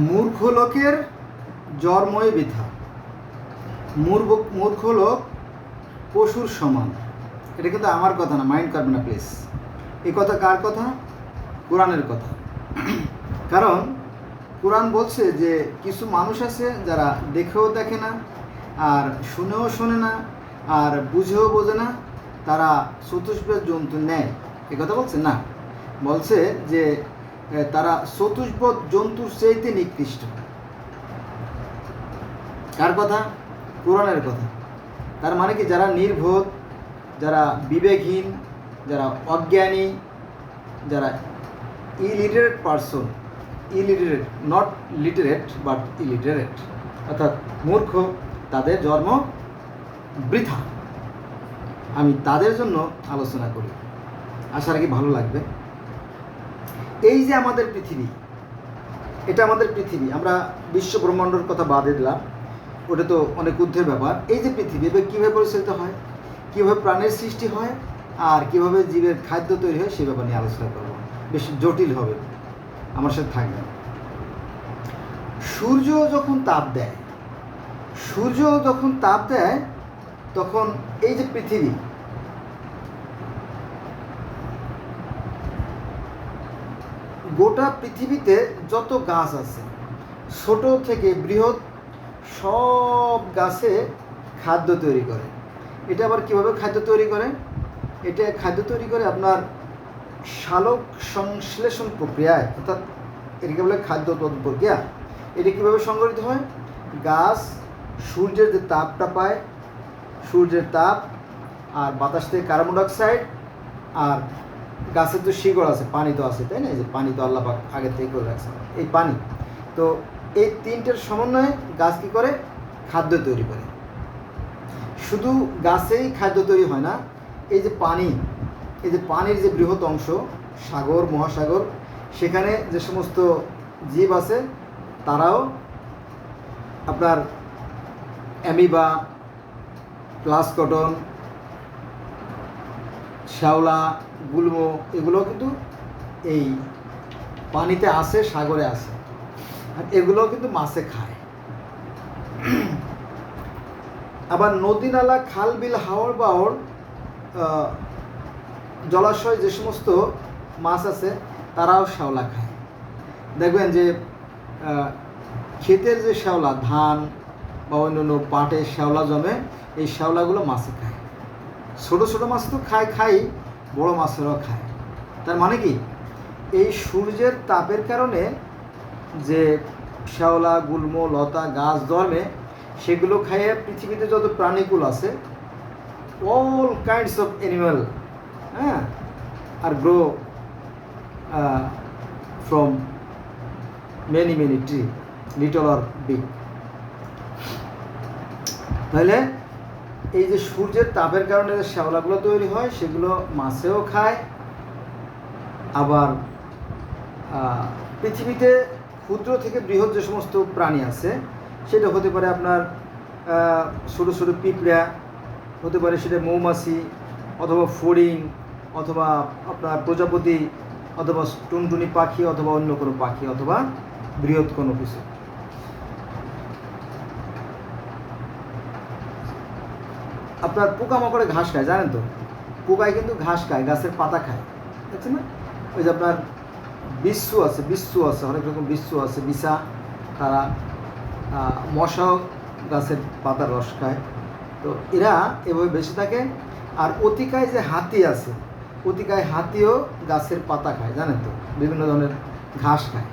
মূর্খ লোকের জন্মই বৃথা, মূর্খ লোক পশুর সমান। এটা কিন্তু আমার কথা না, মাইন্ড করবে না প্লিজ। এই কথা কার কথা? কোরআনের কথা। কারণ কোরআন বলছে যে কিছু মানুষ আছে যারা দেখেও দেখে না, আর শুনেও শোনে না, আর বুঝেও বোঝে না, তারা চতুষ্পদ জন্তু নেয়। এ কথা বলছে না, বলছে যে তারা চতুষ্পদ জন্তুর চাইতে নিকৃষ্ট। কার কথা? কোরআনের কথা। তার মানে কি, যারা নির্বোধ, যারা বিবেকহীন, যারা অজ্ঞানী, যারা illiterate person, illiterate, not literate but illiterate, অর্থাৎ মূর্খ, তাদের জন্ম বৃথা। আমি তাদের জন্য আলোচনা করি, আশা রাখি ভালো লাগবে। এই যে আমাদের পৃথিবী, এটা আমাদের পৃথিবী, আমরা বিশ্ব ব্রহ্মাণ্ডের কথা বাদে দিলাম, ওটা তো অনেক ঊর্ধ্বের ব্যাপার। এই যে পৃথিবী, এবার কীভাবে পরিচালিত হয়, কীভাবে প্রাণের সৃষ্টি হয়, আর কীভাবে জীবের খাদ্য তৈরি হয়, সে ব্যাপার নিয়ে আলোচনা করব। বেশ জটিল হবে, আমার সাথে থাকবে। সূর্য যখন তাপ দেয়, তখন এই যে পৃথিবী, গোটা পৃথিবীতে যত গাছ আছে, ছোট থেকে বৃহৎ, সব গাছে খাদ্য তৈরি করে। এটা আবার কীভাবে খাদ্য তৈরি করে? এটা খাদ্য তৈরি করে আপনার সালোক সংশ্লেষণ প্রক্রিয়ায়, অর্থাৎ এটাকে বলে খাদ্য উৎপাদন প্রক্রিয়া। এটা কীভাবে সংগঠিত হয়? গাছ সূর্যের যে তাপটা পায়, সূর্যের তাপ আর বাতাস থেকে কার্বন ডাইঅক্সাইড, আর গাছের তো শিকড় আছে, পানি তো আছে, তাই না? এই যে পানি তো আল্লাহ পাক আগে থেকে করে রাখছে, এই পানি। তো এই তিনটের সমন্বয়ে গাছ কী করে? খাদ্য তৈরি করে। শুধু গাছেই খাদ্য তৈরি হয় না, এই যে পানি, এই যে পানির যে বৃহৎ অংশ, সাগর, মহাসাগর, সেখানে যে সমস্ত জীব আছে, তারাও আপনার অ্যামিবা, প্লাসকটন, শ্যাওলা, গুল্ম, এগুলো কিন্তু এই পানিতে আসে, সাগরে আসে, আর এগুলো কিন্তু মাছে খায়। আবার নদী, নালা, খাল, বিল, হাওড় বাওড়, জলাশয় যে সমস্ত মাছ আছে, তারাও শ্যাওলা খায়। দেখবেন যে ক্ষেতের যে শ্যাওলা, ধান বা অন্যান্য পাটের শ্যাওলা জমে, এই শ্যাওলাগুলো মাছে খায়। ছোটো ছোটো মাছ তো খায়, বড় মাছেরাও খায়। তার মানে কি, এই সূর্যের তাপের কারণে যে শ্যাওলা, গুল্ম, লতা, গাছ জন্মে, সেগুলো খাইয়ে পৃথিবীতে যত প্রাণীকুল আছে, অল কাইন্ডস অফ অ্যানিম্যাল, হ্যাঁ, are grow from many tree, little or big. তাহলে এই যে সূর্যের তাপের কারণে যে শ্যাওলাগুলো তৈরি হয়, সেগুলো মাছেও খায়। আবার পৃথিবীতে ক্ষুদ্র থেকে বৃহৎ যে সমস্ত প্রাণী আছে, সেটা হতে পারে আপনার ছোটো ছোটো পিঁপড়া, হতে পারে সেটা মৌমাছি, অথবা ফড়িং, অথবা আপনার প্রজাপতি, অথবা টুনটুনি পাখি, অথবা অন্য কোনো পাখি, অথবা বৃহৎ কোনো কিছু। আপনার পোকামাকড়ে ঘাস খায়, জানেন তো? পোকায় কিন্তু ঘাস খায়, গাছের পাতা খায়, দেখছেন না? ওই যে আপনার বিচ্ছু আছে, অনেক রকম বিচ্ছু আছে, বিছা, তারা মশাও গাছের পাতার রস খায়। তো এরা এভাবে বেঁচে থাকে। আর অতিকায় যে হাতি আছে, অতিকায় হাতিও গাছের পাতা খায়, জানেন তো? বিভিন্ন ধরনের ঘাস খায়।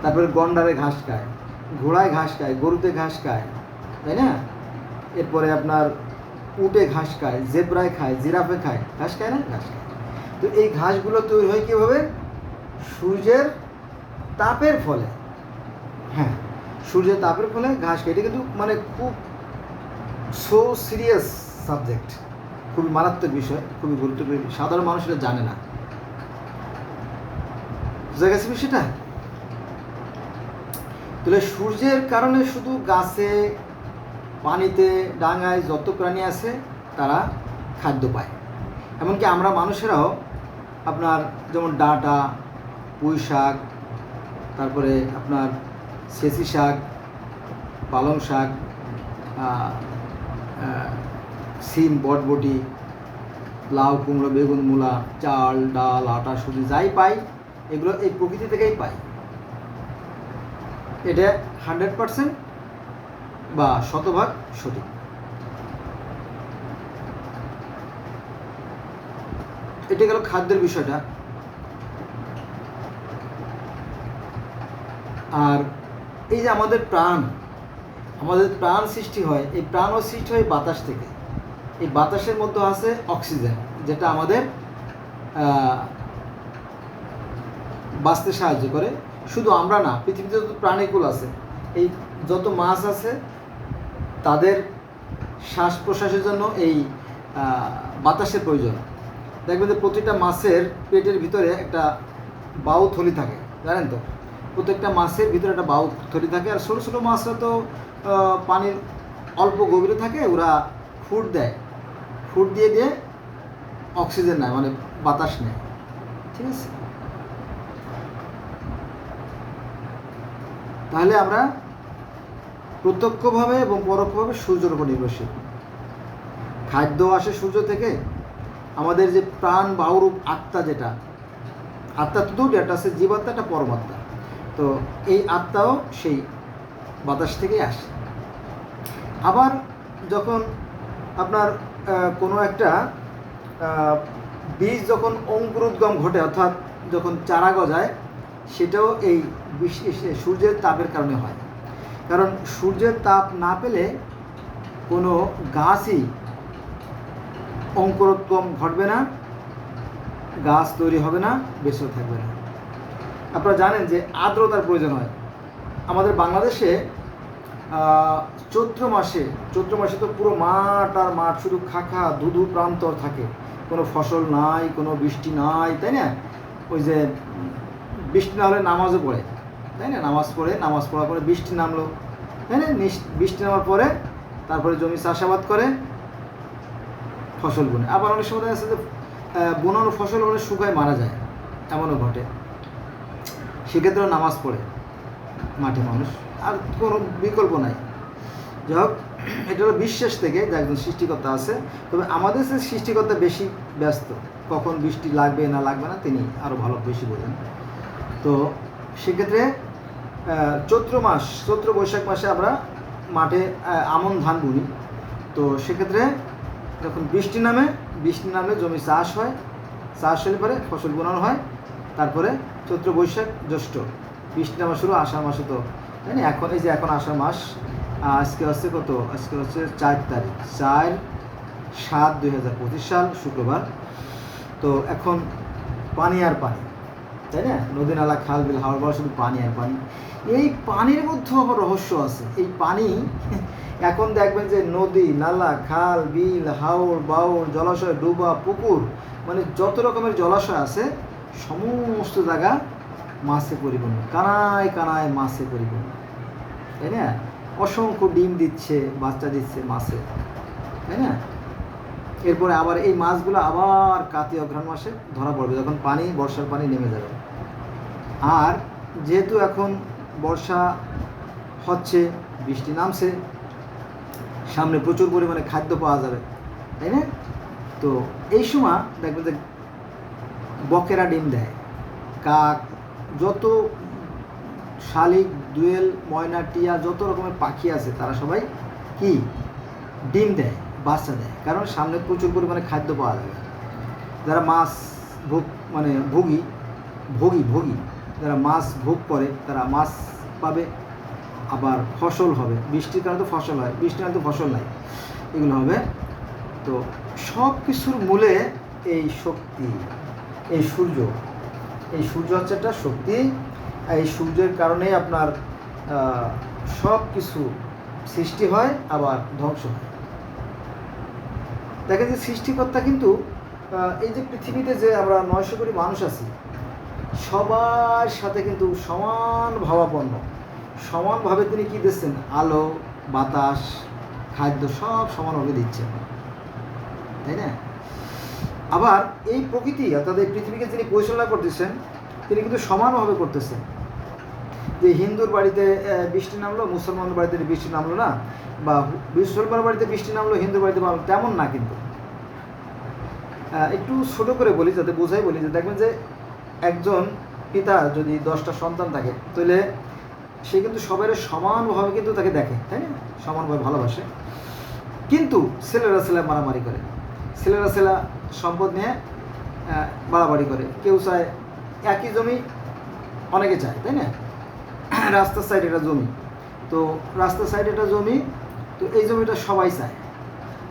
তারপরে গন্ডারে ঘাস খায়, ঘোড়ায় ঘাস খায়, গরুতে ঘাস খায়, তাই না? এরপরে আপনার উটে ঘাস খায়, জেব্রায় খায়, জিরাফে খায়, ঘাস খায় না? ঘাস খায়। তো এই ঘাসগুলো তৈরি হয় কীভাবে? সূর্যের তাপের ফলে। হ্যাঁ, সূর্যের তাপের ফলে ঘাস খায়। এটা কিন্তু মানে খুব সিরিয়াস সাবজেক্ট, খুবই মারাত্মক বিষয়, খুবই গুরুত্বপূর্ণ। সাধারণ মানুষ এটা জানে না। বুঝা গেছে বিষয়টা? তাহলে সূর্যের কারণে শুধু গাছে, পানিতে, ডাঙায় যত প্রাণী আছে, তারা খাদ্য পায়। এমনকি আমরা মানুষেরাও আপনার যেমন ডাঁটা, পুঁই শাক, তারপরে আপনার সেচি শাক, পালং শাক, সিম, বটবটি, লাউ, কুমড়ো, বেগুন, মূলা, চাল, ডাল, আটা, সুজি যাই পাই এগুলো এই প্রকৃতি থেকেই পাই। এটা 100% বা শতভাগ সঠিক। এটা গেল খাদ্যের বিষয়টা। আর এই যে আমাদের প্রাণ সৃষ্টি হয়, এই প্রাণও সৃষ্টি হয় বাতাস থেকে। এই বাতাসের মধ্যে আছে অক্সিজেন, যেটা আমাদের বাঁচতে সাহায্য করে। শুধু আমরা না, পৃথিবীতে যত প্রাণীকুল আছে, এই যত মাছ আছে তাদের শ্বাস প্রশ্বাসের জন্য এই বাতাসের প্রয়োজন। দেখবেন যে প্রতিটা মাছের পেটের ভিতরে একটা বায়ু থলি থাকে, জানেন তো? প্রত্যেকটা মাছের ভিতরে একটা বায়ু থলি থাকে। আর ছোটো ছোটো মাছরা তো পানির অল্প গভীরে থাকে, ওরা ফুট দেয়, ফুট দিয়ে দিয়ে অক্সিজেন নেয়, মানে বাতাস নেয়। ঠিক আছে? তাহলে আমরা প্রত্যক্ষভাবে এবং পরোক্ষভাবে সূর্যের উপর নির্ভরশীল। খাদ্য আসে সূর্য থেকে। আমাদের যে প্রাণ বাহুরূপ আত্মা, যেটা আত্মা তো দুটো, একটা আছে জীবাত্মা, একটা পরমাত্মা। তো এই আত্মাও সেই বাতাস থেকেই আসে। আবার যখন আপনার কোনো একটা বীজ যখন অঙ্কুরোদ্গম ঘটে, অর্থাৎ যখন চারা গজায়, সেটাও এই সূর্যের তাপের কারণে হয়। কারণ সূর্যের তাপ না পেলে কোনো গাছই অঙ্কুরোদ্গম ঘটবে না, গাছ তৈরি হবে না, বেঁচে থাকবে না। আপনারা জানেন যে আর্দ্রতার প্রয়োজন হয়। আমাদের বাংলাদেশে চৈত্র মাসে তো পুরো মাঠ আর মাঠ, শুধু খাখা ধুধু প্রান্তর থাকে, কোনো ফসল নাই, কোনো বৃষ্টি নাই, তাই না? ওই যে বৃষ্টি না হলে নামাজও পড়ে, তাই না? নামাজ পড়ার পরে বৃষ্টি নামলো, তাই না? বৃষ্টি নামার পরে তারপরে জমি চাষাবাদ করে, ফসল বোনে। আবার অনেক সময় দেখা যাচ্ছে যে বোনানো ফসল অনেক শুকায় মারা যায়, এমনও ঘটে। সেক্ষেত্রেও নামাজ পড়ে মাঠে মানুষ, আর কোনো বিকল্প নাই। যাই হোক, এটা হলো বিশ্বাস থেকে যে একজন সৃষ্টিকর্তা আছে। তবে আমাদের সে সৃষ্টিকর্তা বেশি ব্যস্ত, কখন বৃষ্টি লাগবে না লাগবে না তিনি আরও ভালো বেশি বোঝেন। তো সেক্ষেত্রে চৈত্র বৈশাখ মাসে আমরা মাঠে আমন ধান বুনি। তো সেক্ষেত্রে যখন বৃষ্টি নামলে জমি চাষ হয়, চাষ হলে পরে ফসল বোনানো হয়। তারপরে চৈত্র বৈশাখ জ্যৈষ্ঠ বৃষ্টি নামা শুরু, আষাঢ় মাসে তো, তাই না? এখন এই যে এখন আষাঢ় মাস, আজকে হচ্ছে কত? আজকে হচ্ছে 4 তারিখ, 4/7/2025 সাল, শুক্রবার। তো এখন পানি আর পানি, তাই না? নদী নালা, খাল বিল, হাওড় বাওড়, শুধু পানি আর পানি। এই পানির মধ্যেও আবার রহস্য আছে। এই পানি এখন দেখবেন যে নদী নালা, খাল বিল, হাওড় বাওড়, জলাশয়, ডুবা, পুকুর, মানে যত রকমের জলাশয় আছে সমস্ত জায়গা মাছে পরিপূর্ণ, কানায় কানায় মাছে পরিপূর্ণ, তাই না? অসংখ্য ডিম দিচ্ছে, বাচ্চা দিচ্ছে মাছে, তাই না? এরপরে আবার এই মাছগুলো আবার কার্তিক অঘ্রাণ মাসে ধরা পড়বে, যখন বর্ষার পানি নেমে যাবে। আর যেহেতু এখন বর্ষা হচ্ছে, বৃষ্টি নামছে, সামনে প্রচুর পরিমাণে খাদ্য পাওয়া যাবে, তাই না? তো এই সময় দেখবেন যে বকেরা ডিম দেয়, কাক, যত শালিক, দোয়েল, ময়না, টিয়া, যত রকমের পাখি আছে তারা সবাই কি ডিম দেয়, বাচ্চা দেয়। কারণ সামনে প্রচুর পরিমাণে খাদ্য পাওয়া যাবে। যারা মাছ ভোগী যারা মাছ ভোগ করে তারা মাছ পাবে, আবার ফসল হবে। বৃষ্টির কারণে তো ফসল হয়, বৃষ্টির কারণে তো ফসল নাই, এগুলো হবে। তো সব কিছুর মূলে এই শক্তি, এই সূর্য হচ্ছে একটা শক্তি। এই সূর্যের কারণে আপনার সব কিছু সৃষ্টি হয়, আবার ধ্বংস হয়। দেখেন যে সৃষ্টিকর্তা কিন্তু এই যে পৃথিবীতে যে আমরা 900 কোটি মানুষ আছি, সবার সাথে কিন্তু সমান ভাবাপন্ন, সমানভাবে তিনি কি দিচ্ছেন? আলো, বাতাস, খাদ্য সব সমানভাবে দিচ্ছেন, তাই না? আবার এই প্রকৃতি অর্থাৎ এই পৃথিবীকে যিনি পরিচালনা করতেছেন তিনি কিন্তু সমানভাবে করতেছেন। যে হিন্দুর বাড়িতে বৃষ্টি নামলো, মুসলমানের বাড়িতে বৃষ্টি নামলো না, বা মুসলমানের বাড়িতে বৃষ্টি নামলো হিন্দুর বাড়িতে নামলো, তেমন না কিন্তু। একটু ছোটো করে বলি, যাতে বোঝাই বলি, যে দেখবেন যে একজন পিতা যদি 10টা সন্তান থাকে, তাহলে সে কিন্তু সবাই সমানভাবে কিন্তু তাকে দেখে, তাই না, সমানভাবে ভালোবাসে। কিন্তু ছেলেরা মারামারি করে, ছেলেরা সম্পদ নিয়ে বাড়াবাড়ি করে। কেউ চায় একই জমি অনেকে চায়, তাই না। রাস্তার সাইডে একটা জমি, তো রাস্তার সাইডে একটা জমি, তো এই জমিটা সবাই চায়।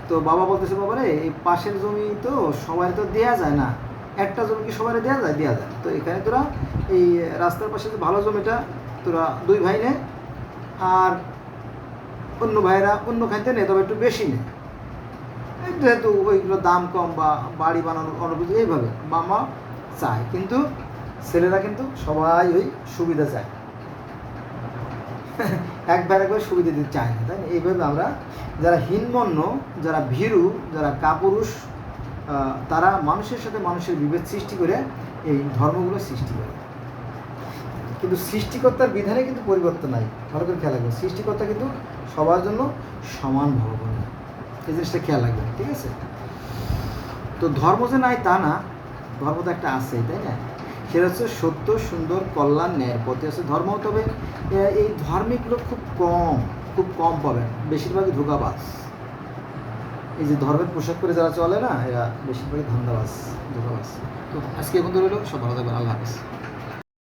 তো বাবা বলতেছে, বাবা রে, এই পাশের জমি তো সবাই তো দেয়া যায় না, একটা জমি কি সবাই দেওয়া যায়? দেওয়া যায়। তো এখানে তোরা এই রাস্তার পাশে যে ভালো জমিটা তোরা 2 ভাই নে, আর অন্য ভাইরা অন্য খাইতে নেই, তবে একটু বেশি নেই, যেহেতু ওইগুলো দাম কম বা বাড়ি বানানোর অনুভূতি, এইভাবে মামা চায়। কিন্তু ছেলেরা কিন্তু সবাই ওই সুবিধা চায়, একবার সুবিধা দিতে চায় না, তাই না। এইভাবে আমরা যারা হীনমন্য, যারা ভীরু, যারা কাপুরুষ, তারা মানুষের সাথে মানুষের বিভেদ সৃষ্টি করে এই ধর্মগুলো সৃষ্টি করে। কিন্তু সৃষ্টিকর্তার বিধানে কিন্তু পরিবর্তন নাই, ভালো করে খেয়াল রাখবেন। সৃষ্টিকর্তা কিন্তু সবার জন্য সমান ভগবান, এই জিনিসটা খেয়াল রাখবেন, ঠিক আছে। তো ধর্ম যে নাই তা না, ধর্ম তো একটা আছে, তাই না। সেটা হচ্ছে সত্য, সুন্দর, কল্যাণ, ন্যায়ের পথে আছে ধর্ম। তবে এই ধার্মিক লোক খুব কম পাবেন, বেশিরভাগই ধোঁকাবাজ। এই যে ধর্মের পোশাক পরে যারা চলে না, এরা বেশিরভাগই ধান্দাবাজ, ধোঁকাবাজ। তো আজকে এখন ধরে সব ভালো থাকবেন, আল্লাহ হাফেজ।